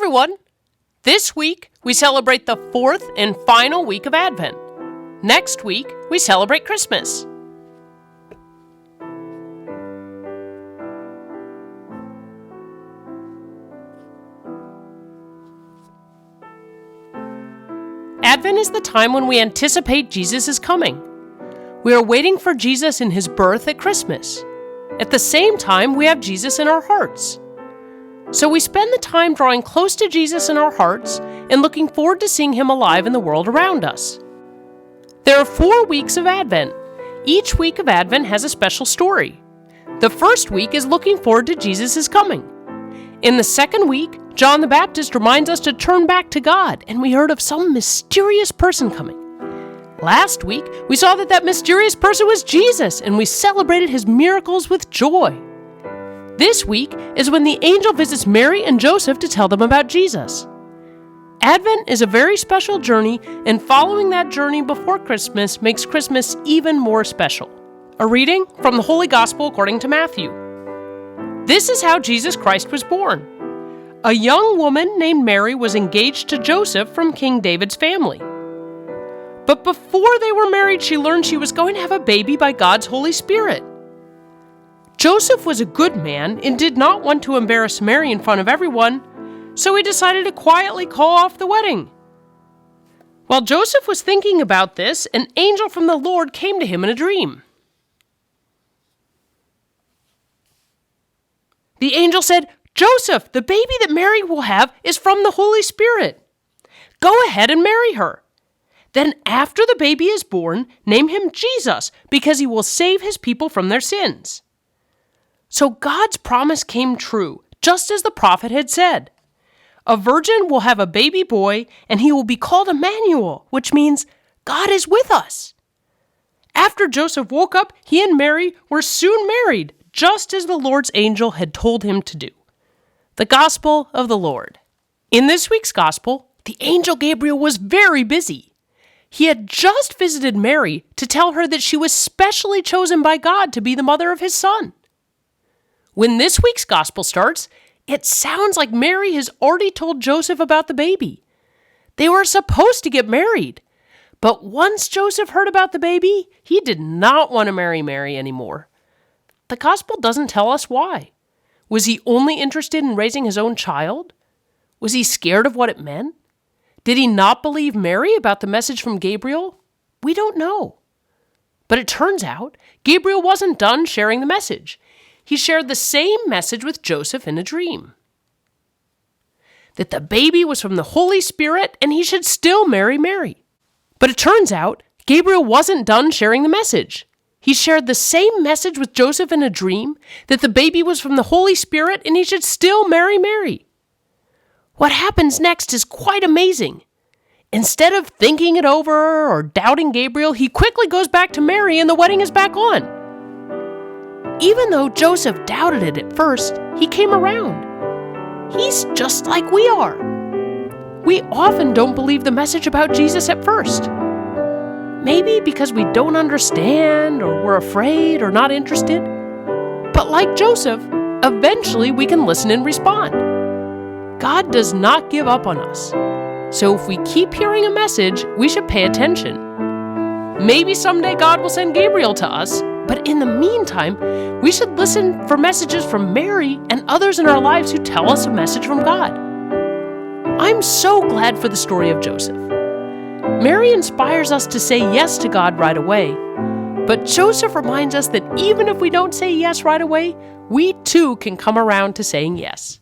everyone! This week, we celebrate the fourth and final week of Advent. Next week, we celebrate Christmas. Advent is the time when we anticipate Jesus' coming. We are waiting for Jesus in his birth at Christmas. At the same time, we have Jesus in our hearts. So we spend the time drawing close to Jesus in our hearts and looking forward to seeing him alive in the world around us. There are 4 weeks of Advent. Each week of Advent has a special story. The first week is looking forward to Jesus' coming. In the second week, John the Baptist reminds us to turn back to God, and we heard of some mysterious person coming. Last week, we saw that mysterious person was Jesus, and we celebrated his miracles with joy. This week is when the angel visits Mary and Joseph to tell them about Jesus. Advent is a very special journey, and following that journey before Christmas makes Christmas even more special. A reading from the Holy Gospel according to Matthew. This is how Jesus Christ was born. A young woman named Mary was engaged to Joseph from King David's family. But before they were married, she learned she was going to have a baby by God's Holy Spirit. Joseph was a good man and did not want to embarrass Mary in front of everyone, so he decided to quietly call off the wedding. While Joseph was thinking about this, an angel from the Lord came to him in a dream. The angel said, "Joseph, the baby that Mary will have is from the Holy Spirit. Go ahead and marry her. Then after the baby is born, name him Jesus, because he will save his people from their sins." So God's promise came true, just as the prophet had said. A virgin will have a baby boy, and he will be called Emmanuel, which means God is with us. After Joseph woke up, he and Mary were soon married, just as the Lord's angel had told him to do. The Gospel of the Lord. In this week's Gospel, the angel Gabriel was very busy. He had just visited Mary to tell her that she was specially chosen by God to be the mother of his son. When this week's Gospel starts, it sounds like Mary has already told Joseph about the baby. They were supposed to get married. But once Joseph heard about the baby, he did not want to marry Mary anymore. The Gospel doesn't tell us why. Was he only interested in raising his own child? Was he scared of what it meant? Did he not believe Mary about the message from Gabriel? We don't know. But it turns out Gabriel wasn't done sharing the message. He shared the same message with Joseph in a dream. That the baby was from the Holy Spirit and he should still marry Mary. But it turns out Gabriel wasn't done sharing the message. He shared the same message with Joseph in a dream, that the baby was from the Holy Spirit and he should still marry Mary. What happens next is quite amazing. Instead of thinking it over or doubting Gabriel, he quickly goes back to Mary and the wedding is back on. Even though Joseph doubted it at first, he came around. He's just like we are. We often don't believe the message about Jesus at first. Maybe because we don't understand, or we're afraid, or not interested. But like Joseph, eventually we can listen and respond. God does not give up on us. So if we keep hearing a message, we should pay attention. Maybe someday God will send Gabriel to us, but in the meantime, we should listen for messages from Mary and others in our lives who tell us a message from God. I'm so glad for the story of Joseph. Mary inspires us to say yes to God right away, but Joseph reminds us that even if we don't say yes right away, we too can come around to saying yes.